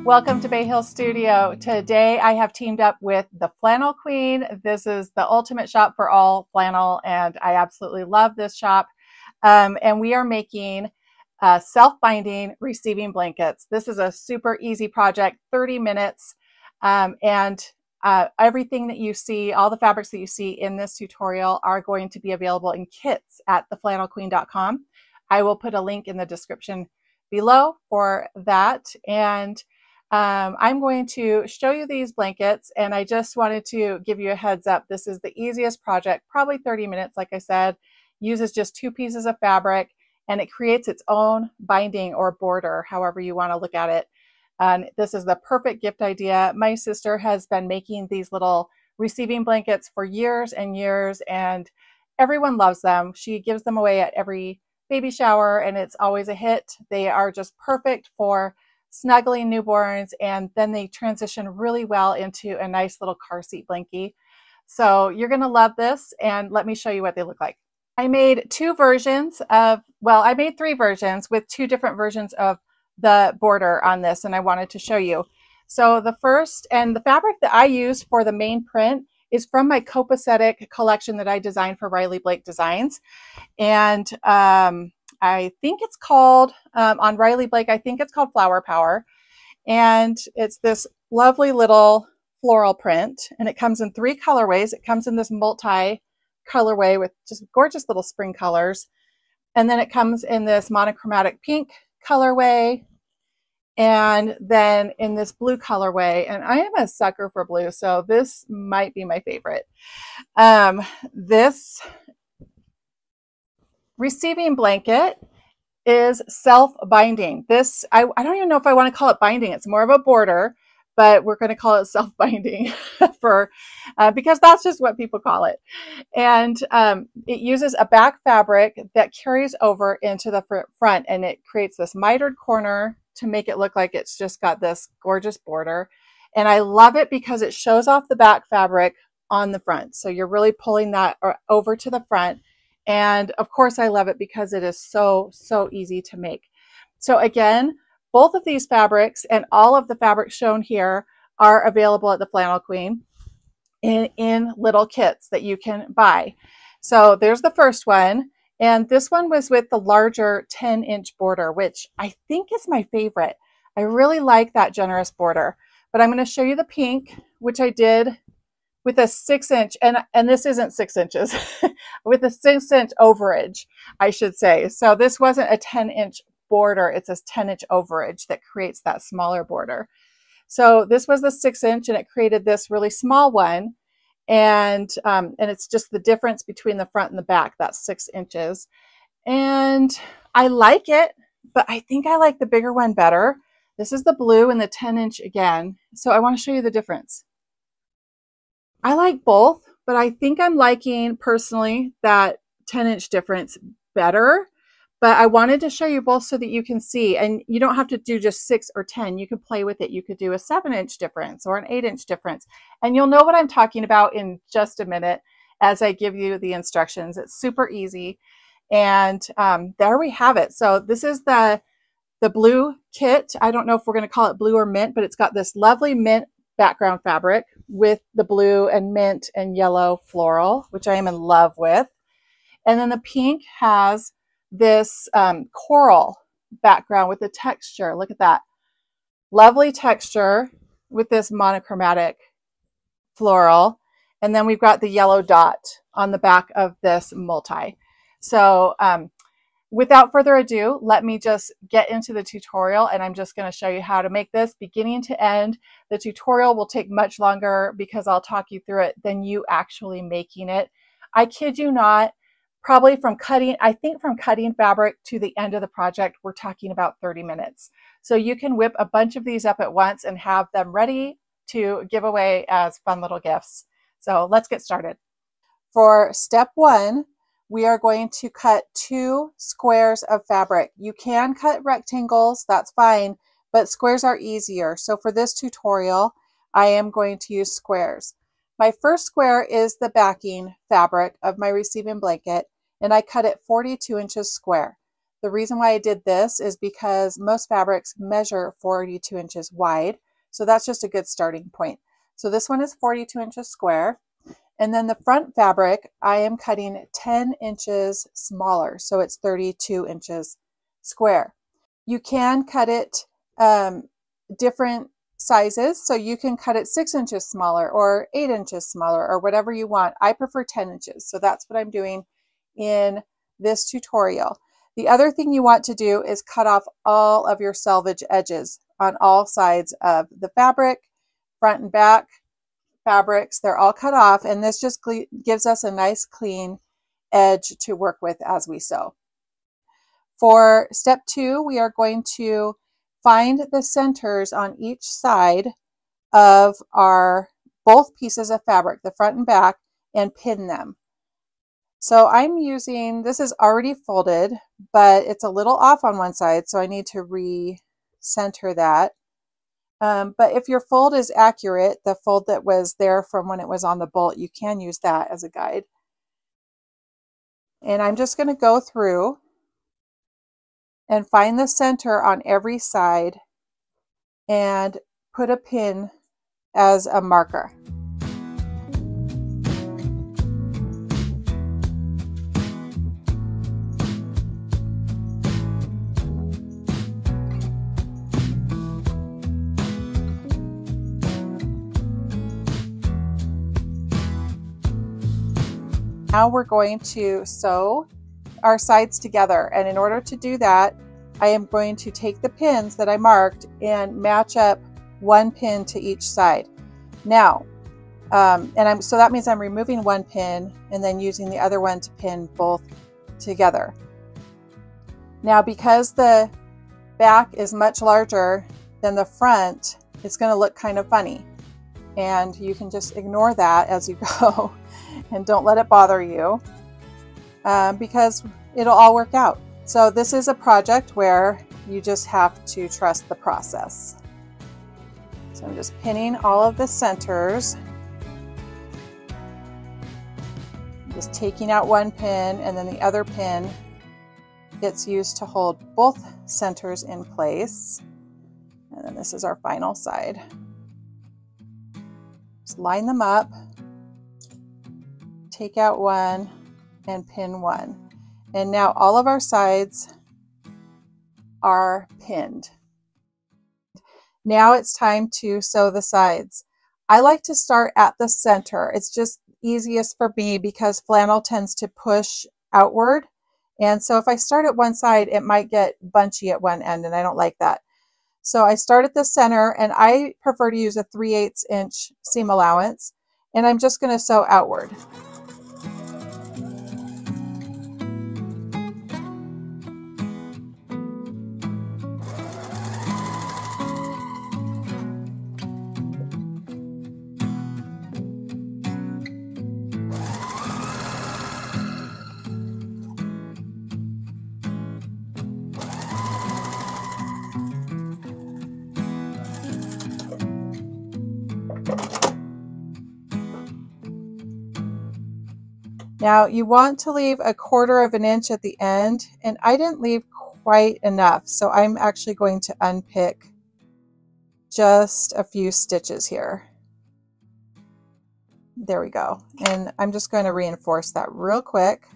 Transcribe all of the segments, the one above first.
Welcome to Bayhill Studio. Today I have teamed up with the Flannel Queen. This is the ultimate shop for all flannel, and I absolutely love this shop. And we are making self-binding receiving blankets. This is a super easy project, 30 minutes. Everything that you see, all the fabrics that you see in this tutorial are going to be available in kits at theflannelqueen.com. I will put a link in the description below for that. And I'm going to show you these blankets, and I just wanted to give you a heads up. This is the easiest project, probably 30 minutes, like I said, uses just 2 pieces of fabric, and it creates its own binding or border, however you want to look at it. And this is the perfect gift idea. My sister has been making these little receiving blankets for years and years, and everyone loves them. She gives them away at every baby shower, and it's always a hit. They are just perfect for snuggling newborns, and then they transition really well into a nice little car seat blankie. So you're going to love this, and let me show you what they look like. I made 3 versions with 2 different versions of the border on this, and I wanted to show you. So the first, and the fabric that I used for the main print is from my copacetic collection that I designed for Riley Blake Designs. And I think it's called, on Riley Blake, I think it's called Flower Power. And it's this lovely little floral print, and it comes in 3 colorways. It comes in this multi colorway with just gorgeous little spring colors. And then it comes in this monochromatic pink colorway, and then in this blue colorway. And I am a sucker for blue, so this might be my favorite. This receiving blanket is self-binding. This, I don't even know if I want to call it binding. It's more of a border, but we're going to call it self-binding because that's just what people call it. And it uses a back fabric that carries over into the front, and it creates this mitered corner to make it look like it's just got this gorgeous border. And I love it because it shows off the back fabric on the front. So you're really pulling that over to the front. And of course, I love it because it is so easy to make. So again, both of these fabrics and all of the fabrics shown here are available at the Flannel Queen in little kits that you can buy. So there's the first one. And this one was with the larger 10-inch border, which I think is my favorite. I really like that generous border. But I'm going to show you the pink, which I did with a 6-inch, and this isn't 6 inches, with a 6-inch overage, I should say. So this wasn't a 10-inch border, it's a 10-inch overage that creates that smaller border. So this was the 6-inch, and it created this really small one. And it's just the difference between the front and the back, that's 6 inches. And I like it, but I think I like the bigger one better. This is the blue and the 10-inch again. So I want to show you the difference. I like both, but I think I'm liking personally that 10-inch difference better. But I wanted to show you both so that you can see, and you don't have to do just 6 or 10. You could play with it. You could do a 7-inch difference or an 8-inch difference. And you'll know what I'm talking about in just a minute as I give you the instructions. It's super easy. And there we have it. So this is the blue kit. I don't know if we're going to call it blue or mint, but it's got this lovely mint background fabric with the blue and mint and yellow floral, which I am in love with. And then the pink has this coral background with the texture. Look at that. Lovely texture with this monochromatic floral. And then we've got the yellow dot on the back of this multi. So without further ado, let me just get into the tutorial, and I'm just going to show you how to make this beginning to end. The tutorial will take much longer because I'll talk you through it than you actually making it. I kid you not, probably from cutting fabric to the end of the project, we're talking about 30 minutes. So you can whip a bunch of these up at once and have them ready to give away as fun little gifts. So let's get started. For step 1, we are going to cut 2 squares of fabric. You can cut rectangles, that's fine, but squares are easier. So for this tutorial, I am going to use squares. My first square is the backing fabric of my receiving blanket, and I cut it 42 inches square. The reason why I did this is because most fabrics measure 42 inches wide. So that's just a good starting point. So this one is 42 inches square. And then the front fabric, I am cutting 10 inches smaller. So it's 32 inches square. You can cut it different sizes. So you can cut it 6 inches smaller or 8 inches smaller or whatever you want. I prefer 10 inches. So that's what I'm doing in this tutorial. The other thing you want to do is cut off all of your selvage edges on all sides of the fabric, front and back fabrics. They're all cut off, and this just gives us a nice clean edge to work with as we sew. For step 2, we are going to find the centers on each side of our both pieces of fabric, the front and back, and pin them. So I'm using, this is already folded, but it's a little off on one side, so I need to re-center that. But if your fold is accurate, the fold that was there from when it was on the bolt, you can use that as a guide. And I'm just going to go through and find the center on every side and put a pin as a marker. Now we're going to sew our sides together, and in order to do that, I am going to take the pins that I marked and match up one pin to each side. Now, so that means I'm removing one pin and then using the other one to pin both together. Now, because the back is much larger than the front, it's going to look kind of funny, and you can just ignore that as you go. And don't let it bother you because it'll all work out. So this is a project where you just have to trust the process. So I'm just pinning all of the centers. Just taking out one pin, and then the other pin gets used to hold both centers in place. And then this is our final side. Just line them up. Take out one and pin one. And now all of our sides are pinned. Now it's time to sew the sides. I like to start at the center. It's just easiest for me because flannel tends to push outward. And so if I start at one side, it might get bunchy at one end, and I don't like that. So I start at the center, and I prefer to use a 3/8 inch seam allowance, and I'm just going to sew outward. Now you want to leave 1/4 inch at the end, and I didn't leave quite enough, so I'm actually going to unpick just a few stitches here. There we go. And I'm just going to reinforce that real quick.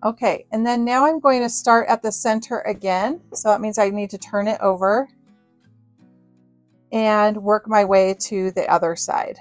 Okay, and then now I'm going to start at the center again. So that means I need to turn it over and work my way to the other side.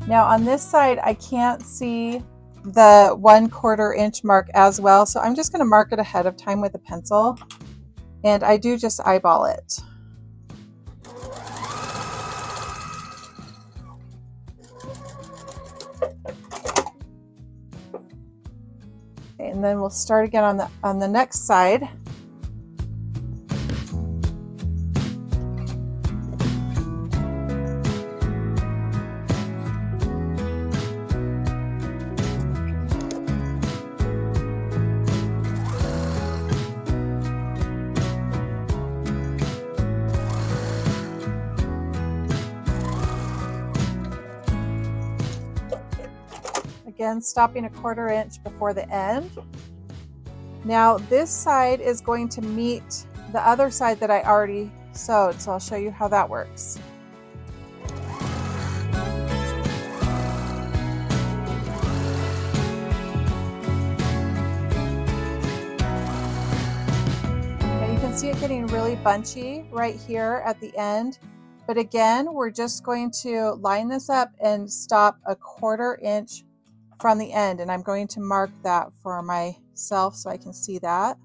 Now on this side, I can't see the 1/4 inch mark as well, so I'm just going to mark it ahead of time with a pencil, and I do just eyeball it. Okay, and And then we'll start again on the next side. Again, stopping 1/4 inch before the end. Now this side is going to meet the other side that I already sewed, so I'll show you how that works. And you can see it getting really bunchy right here at the end. But again, we're just going to line this up and stop 1/4 inch from the end, and I'm going to mark that for myself so I can see that.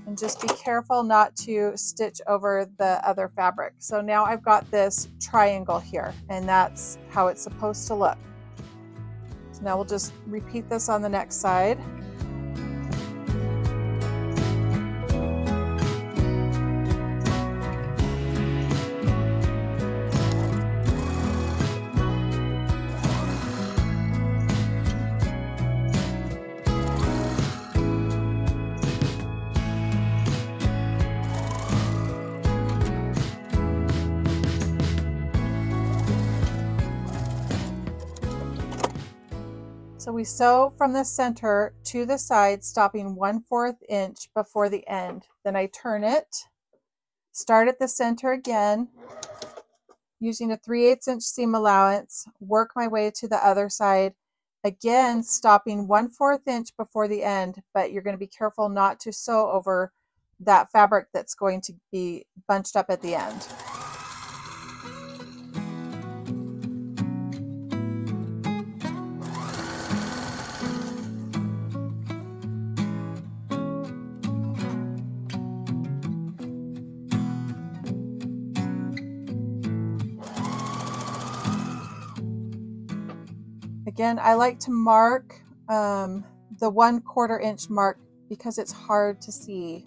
And just be careful not to stitch over the other fabric. So now I've got this triangle here, and that's how it's supposed to look. So now we'll just repeat this on the next side. So we sew from the center to the side, stopping 1/4 inch before the end. Then I turn it, start at the center again, using a 3/8 inch seam allowance, work my way to the other side, again stopping 1/4 inch before the end, but you're going to be careful not to sew over that fabric that's going to be bunched up at the end. Again, I like to mark the 1/4 inch mark because it's hard to see.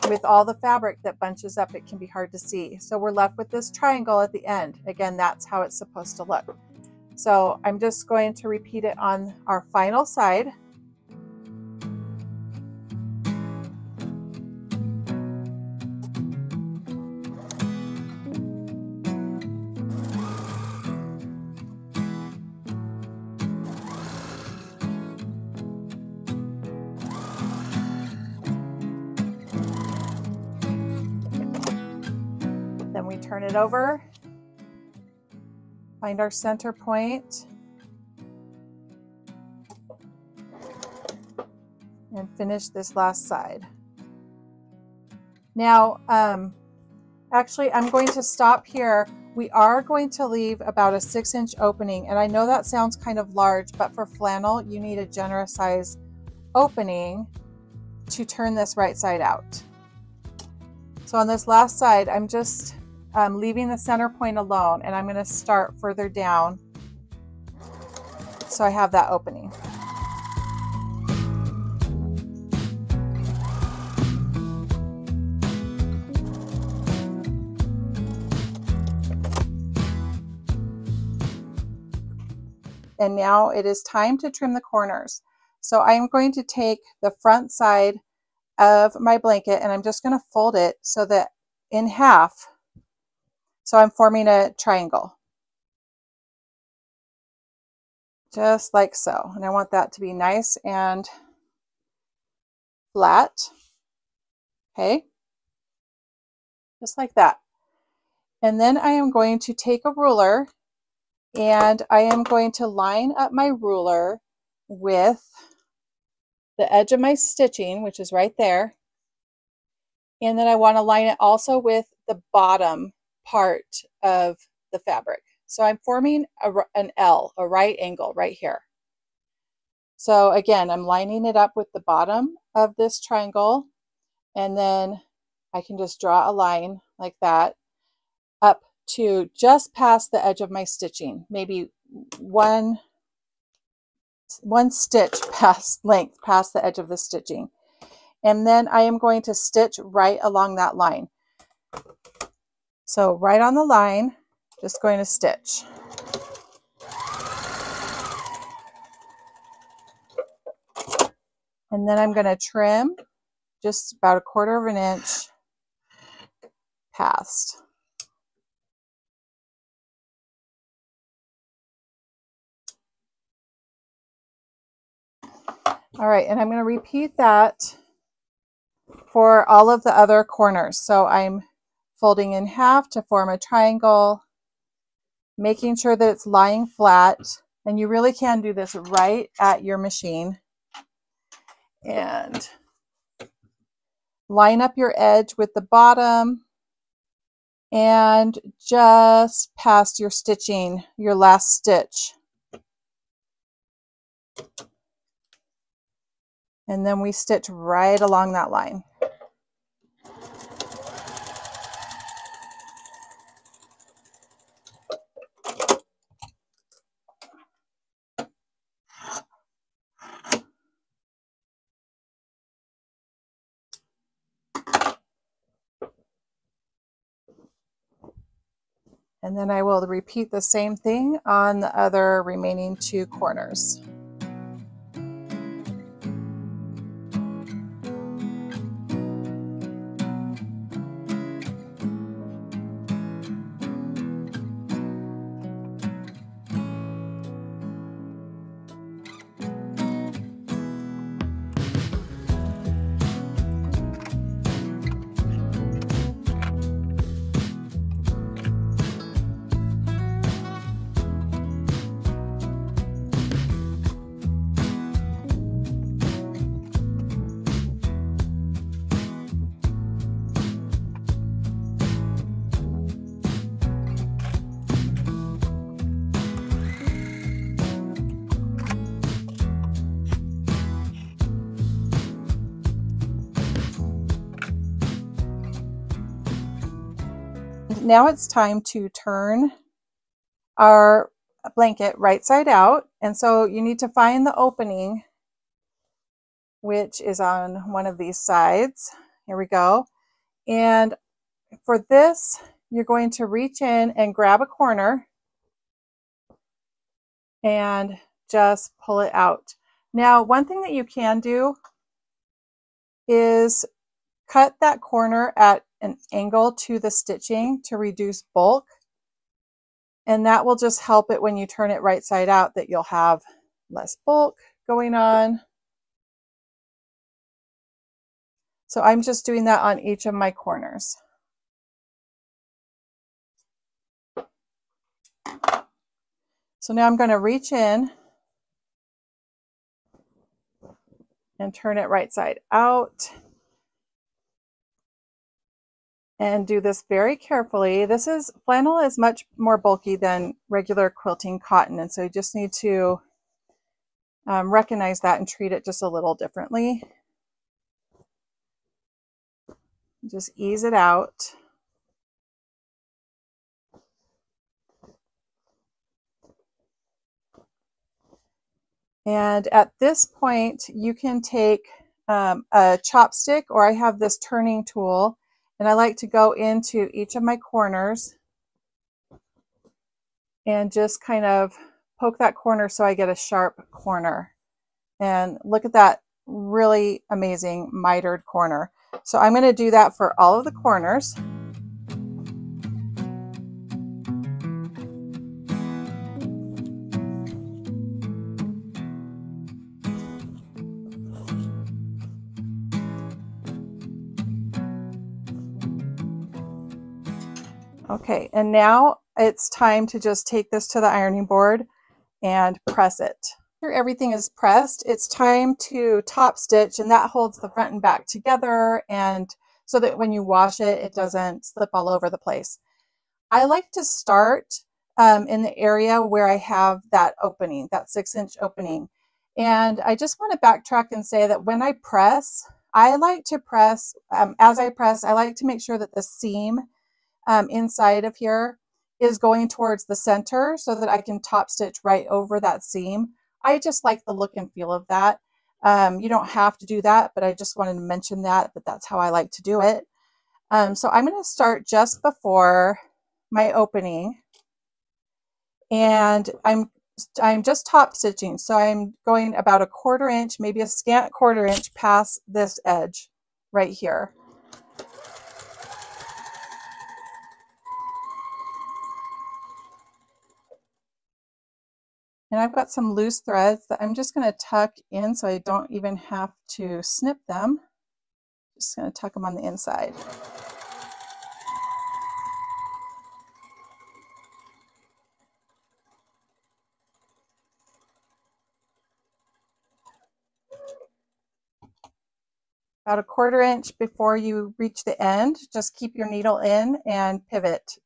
With all the fabric that bunches up, it can be hard to see. So we're left with this triangle at the end. Again, that's how it's supposed to look. So I'm just going to repeat it on our final side. Then we turn it over, find our center point, and finish this last side. Now, actually, I'm going to stop here. We are going to leave about a 6-inch opening, and I know that sounds kind of large, but for flannel, you need a generous size opening to turn this right side out. So on this last side, I'm just leaving the center point alone, and I'm going to start further down so I have that opening. And now it is time to trim the corners. So I'm going to take the front side of my blanket and I'm just going to fold it so that in half. So I'm forming a triangle. Just like so. And I want that to be nice and flat. Okay. Just like that. And then I am going to take a ruler and I am going to line up my ruler with the edge of my stitching, which is right there. And then I want to line it also with the bottom part of the fabric. So I'm forming an L, a right angle right here. So again, I'm lining it up with the bottom of this triangle, and then I can just draw a line like that. up to just past the edge of my stitching, maybe one stitch length past the edge of the stitching. And then I am going to stitch right along that line. So right on the line, just going to stitch. And then I'm going to trim just about 1/4 of an inch past. All right, and I'm going to repeat that for all of the other corners. So I'm folding in half to form a triangle, making sure that it's lying flat, and you really can do this right at your machine. And line up your edge with the bottom and just past your stitching, your last stitch. And then we stitch right along that line. And then I will repeat the same thing on the other remaining 2 corners. Now it's time to turn our blanket right side out. And so you need to find the opening, which is on one of these sides. Here we go. And for this, you're going to reach in and grab a corner and just pull it out. Now, one thing that you can do is cut that corner at an angle to the stitching to reduce bulk. And that will just help it when you turn it right side out, that you'll have less bulk going on. So I'm just doing that on each of my corners. So now I'm going to reach in and turn it right side out. And do this very carefully. Flannel is much more bulky than regular quilting cotton, and so you just need to recognize that and treat it just a little differently. Just ease it out. And at this point, you can take a chopstick, or I have this turning tool, and I like to go into each of my corners and just kind of poke that corner so I get a sharp corner. And look at that really amazing mitered corner. So I'm going to do that for all of the corners. Okay, and now it's time to just take this to the ironing board and press it. After everything is pressed, it's time to top stitch, and that holds the front and back together, and so that when you wash it, it doesn't slip all over the place. I like to start in the area where I have that opening, that 6-inch opening. And I just want to backtrack and say that when I press, I like to press, as I press, I like to make sure that the seam inside of here is going towards the center so that I can top stitch right over that seam. I just like the look and feel of that. You don't have to do that, but I just wanted to mention that that's how I like to do it. So I'm going to start just before my opening, and I'm just top stitching. So I'm going about a 1/4 inch, maybe a scant 1/4 inch past this edge right here. And I've got some loose threads that I'm just going to tuck in so I don't even have to snip them. Just going to tuck them on the inside. About a 1/4 inch before you reach the end, just keep your needle in and pivot.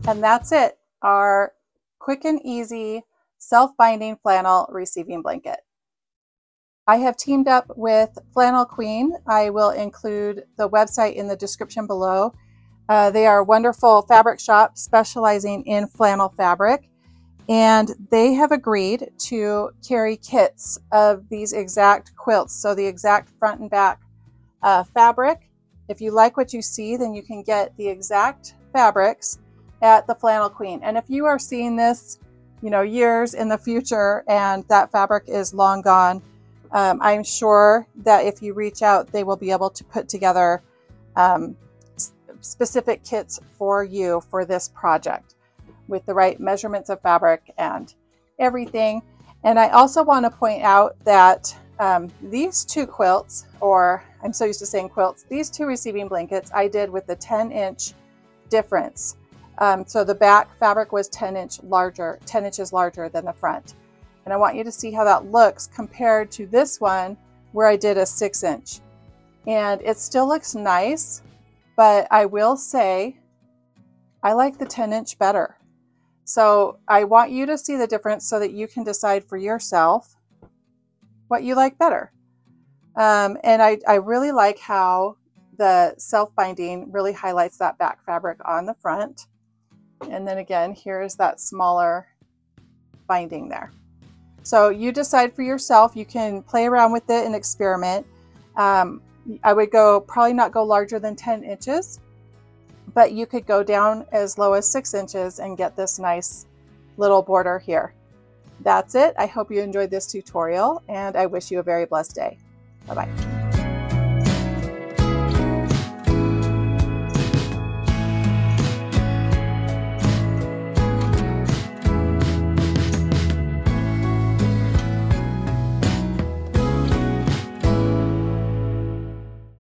And that's it, our quick and easy self-binding flannel receiving blanket. I have teamed up with Flannel Queen. I will include the website in the description below. They are a wonderful fabric shop specializing in flannel fabric, and they have agreed to carry kits of these exact quilts, so the exact front and back fabric. If you like what you see, then you can get the exact fabrics at the Flannel Queen. And if you are seeing this, you know, years in the future and that fabric is long gone, I'm sure that if you reach out, they will be able to put together specific kits for you for this project with the right measurements of fabric and everything. And I also want to point out that these two quilts, or I'm so used to saying quilts, these two receiving blankets I did with the 10-inch difference. So the back fabric was 10 inches larger than the front. And I want you to see how that looks compared to this one where I did a 6-inch. And it still looks nice, but I will say I like the 10-inch better. So I want you to see the difference so that you can decide for yourself what you like better. And I really like how the self-binding really highlights that back fabric on the front. And then again, here's that smaller binding there. So you decide for yourself. You can play around with it and experiment. I would probably not go larger than 10 inches, but you could go down as low as 6 inches and get this nice little border here. That's it. I hope you enjoyed this tutorial, and I wish you a very blessed day. Bye-bye.